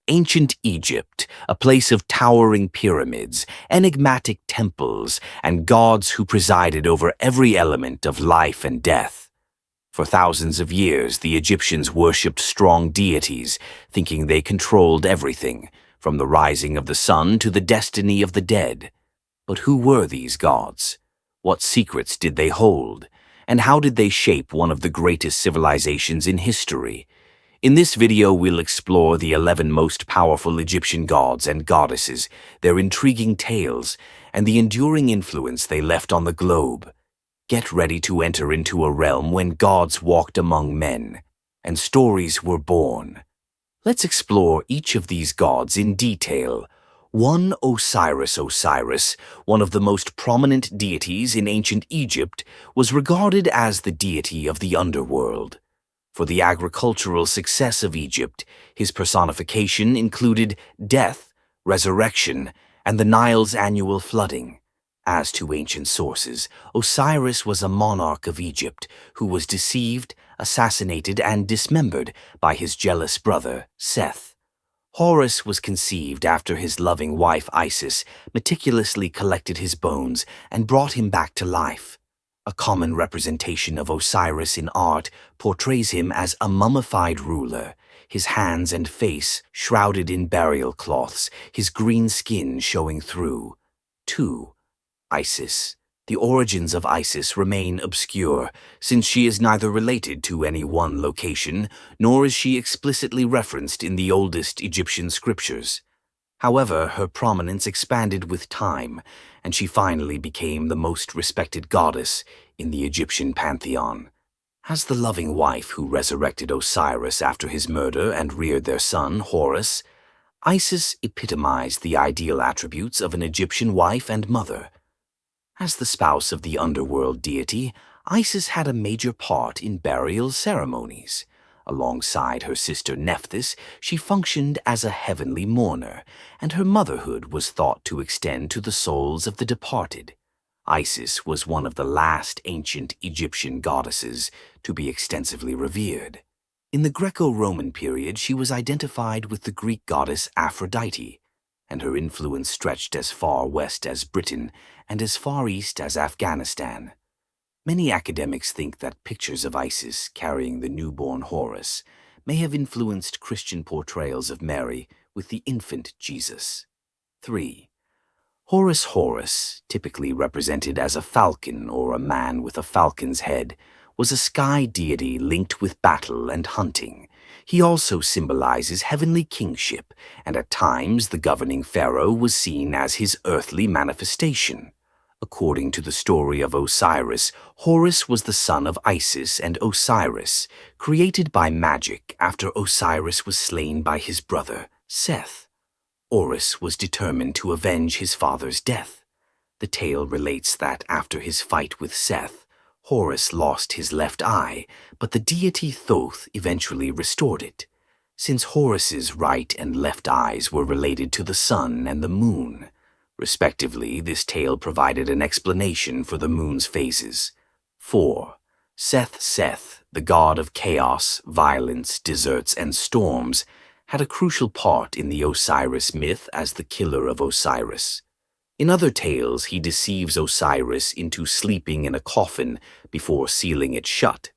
Ancient Egypt, a place of towering pyramids, enigmatic temples, and gods who presided over every element of life and death. For thousands of years, the Egyptians worshipped strong deities, thinking they controlled everything, from the rising of the sun to the destiny of the dead. But who were these gods? What secrets did they hold? And how did they shape one of the greatest civilizations in history? In this video, we'll explore the 11 most powerful Egyptian gods and goddesses, their intriguing tales, and the enduring influence they left on the globe. Get ready to enter into a realm when gods walked among men, and stories were born. Let's explore each of these gods in detail. 1. Osiris. Osiris, one of the most prominent deities in ancient Egypt, was regarded as the deity of the underworld. For the agricultural success of Egypt, his personification included death, resurrection, and the Nile's annual flooding. As to ancient sources, Osiris was a monarch of Egypt who was deceived, assassinated, and dismembered by his jealous brother, Seth. Horus was conceived after his loving wife Isis meticulously collected his bones and brought him back to life. A common representation of Osiris in art portrays him as a mummified ruler, his hands and face shrouded in burial cloths, his green skin showing through. 2. Isis. The origins of Isis remain obscure, since she is neither related to any one location, nor is she explicitly referenced in the oldest Egyptian scriptures. However, her prominence expanded with time, and she finally became the most respected goddess in the Egyptian pantheon. As the loving wife who resurrected Osiris after his murder and reared their son, Horus, Isis epitomized the ideal attributes of an Egyptian wife and mother. As the spouse of the underworld deity, Isis had a major part in burial ceremonies. Alongside her sister Nephthys, she functioned as a heavenly mourner, and her motherhood was thought to extend to the souls of the departed. Isis was one of the last ancient Egyptian goddesses to be extensively revered. In the Greco-Roman period, she was identified with the Greek goddess Aphrodite, and her influence stretched as far west as Britain and as far east as Afghanistan. Many academics think that pictures of Isis carrying the newborn Horus may have influenced Christian portrayals of Mary with the infant Jesus. 3. Horus, typically represented as a falcon or a man with a falcon's head, was a sky deity linked with battle and hunting. He also symbolizes heavenly kingship, and at times the governing pharaoh was seen as his earthly manifestation. According to the story of Osiris, Horus was the son of Isis and Osiris, created by magic after Osiris was slain by his brother, Seth. Horus was determined to avenge his father's death. The tale relates that after his fight with Seth, Horus lost his left eye, but the deity Thoth eventually restored it. Since Horus's right and left eyes were related to the sun and the moon, respectively, this tale provided an explanation for the moon's phases. 4. Seth, the god of chaos, violence, deserts, and storms, had a crucial part in the Osiris myth as the killer of Osiris. In other tales, he deceives Osiris into sleeping in a coffin before sealing it shut.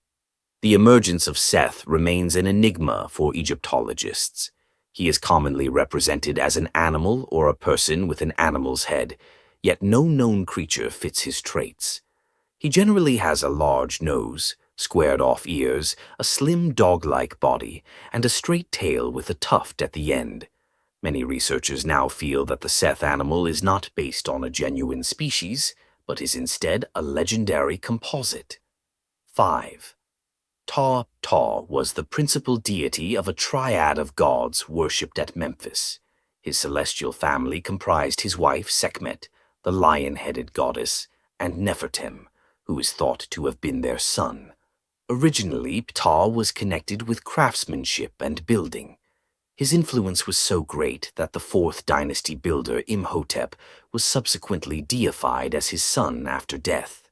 The emergence of Seth remains an enigma for Egyptologists. He is commonly represented as an animal or a person with an animal's head, yet no known creature fits his traits. He generally has a large nose, squared-off ears, a slim dog-like body, and a straight tail with a tuft at the end. Many researchers now feel that the Seth animal is not based on a genuine species, but is instead a legendary composite. 5. Ptah was the principal deity of a triad of gods worshipped at Memphis. His celestial family comprised his wife Sekhmet, the lion-headed goddess, and Nefertem, who is thought to have been their son. Originally, Ptah was connected with craftsmanship and building. His influence was so great that the 4th dynasty builder Imhotep was subsequently deified as his son after death.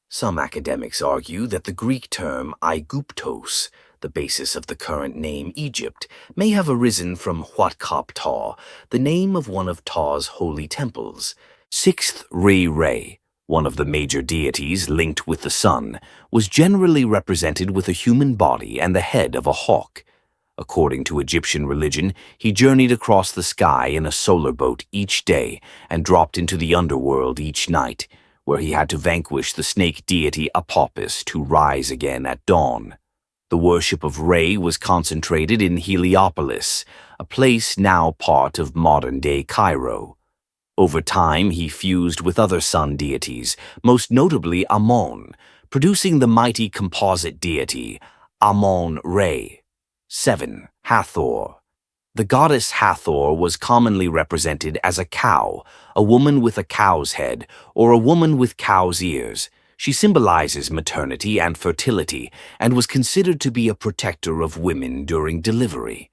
Some academics argue that the Greek term aiguptos, the basis of the current name Egypt, may have arisen from Huatkop Ta, the name of one of Ta's holy temples. Sixth Re, one of the major deities linked with the sun, was generally represented with a human body and the head of a hawk. According to Egyptian religion, he journeyed across the sky in a solar boat each day and dropped into the underworld each night, where he had to vanquish the snake deity Apophis to rise again at dawn. The worship of Re was concentrated in Heliopolis, a place now part of modern-day Cairo. Over time, he fused with other sun deities, most notably Ammon, producing the mighty composite deity Ammon-Re. 7. Hathor. The goddess Hathor was commonly represented as a cow, a woman with a cow's head, or a woman with cow's ears. She symbolizes maternity and fertility and was considered to be a protector of women during delivery.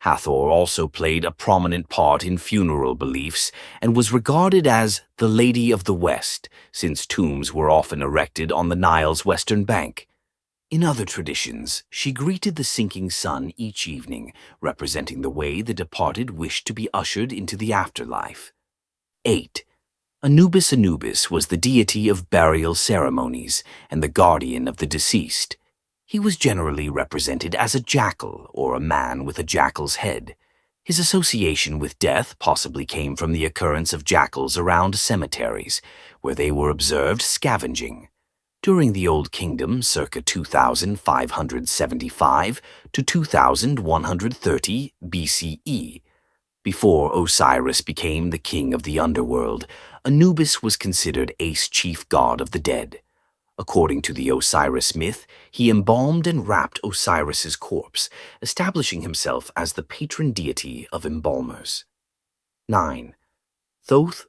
Hathor also played a prominent part in funeral beliefs and was regarded as the Lady of the West, since tombs were often erected on the Nile's western bank. In other traditions, she greeted the sinking sun each evening, representing the way the departed wished to be ushered into the afterlife. 8. Anubis was the deity of burial ceremonies and the guardian of the deceased. He was generally represented as a jackal or a man with a jackal's head. His association with death possibly came from the occurrence of jackals around cemeteries, where they were observed scavenging. During the Old Kingdom, circa 2575 to 2130 BCE, before Osiris became the king of the underworld, Anubis was considered ace chief god of the dead. According to the Osiris myth, he embalmed and wrapped Osiris's corpse, establishing himself as the patron deity of embalmers. 9. Thoth,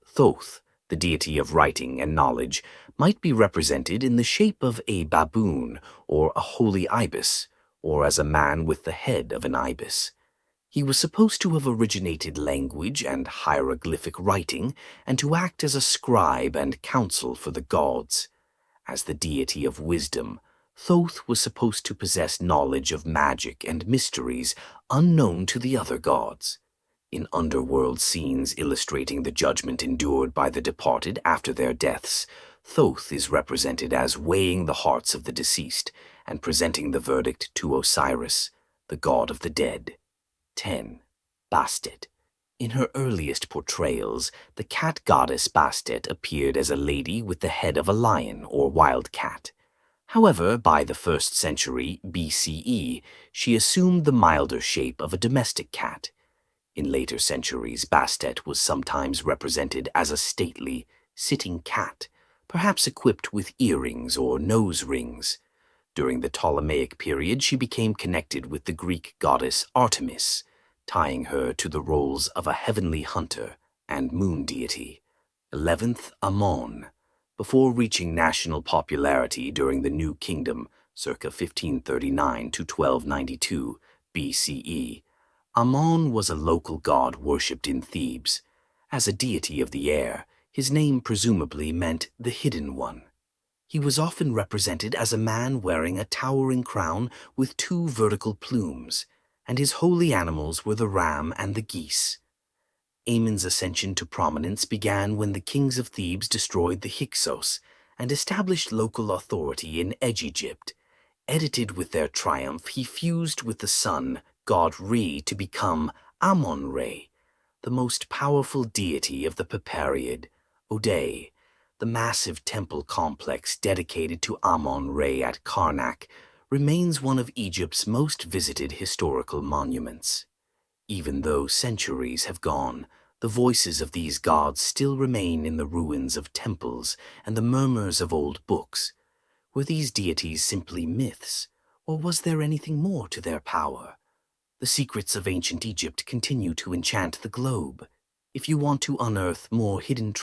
the deity of writing and knowledge, might be represented in the shape of a baboon or a holy ibis, or as a man with the head of an ibis. He was supposed to have originated language and hieroglyphic writing and to act as a scribe and counsel for the gods. As the deity of wisdom, Thoth was supposed to possess knowledge of magic and mysteries unknown to the other gods. In underworld scenes illustrating the judgment endured by the departed after their deaths, Thoth is represented as weighing the hearts of the deceased and presenting the verdict to Osiris, the god of the dead. 10. Bastet. In her earliest portrayals, the cat goddess Bastet appeared as a lady with the head of a lion or wild cat. However, by the 1st century BCE, she assumed the milder shape of a domestic cat. In later centuries, Bastet was sometimes represented as a stately, sitting cat, perhaps equipped with earrings or nose rings. During the Ptolemaic period, she became connected with the Greek goddess Artemis, tying her to the roles of a heavenly hunter and moon deity. 11th Ammon. Before reaching national popularity during the New Kingdom, circa 1539 to 1292 BCE, Ammon was a local god worshipped in Thebes. As a deity of the air, his name presumably meant the Hidden One. He was often represented as a man wearing a towering crown with 2 vertical plumes, and his holy animals were the ram and the geese. Ammon's ascension to prominence began when the kings of Thebes destroyed the Hyksos and established local authority in Egypt. Edited with their triumph, he fused with the sun, god Re, to become Ammon-Re, the most powerful deity of the period. Oday, the massive temple complex dedicated to Ammon-Re at Karnak, remains one of Egypt's most visited historical monuments. Even though centuries have gone, the voices of these gods still remain in the ruins of temples and the murmurs of old books. Were these deities simply myths, or was there anything more to their power? The secrets of ancient Egypt continue to enchant the globe. If you want to unearth more hidden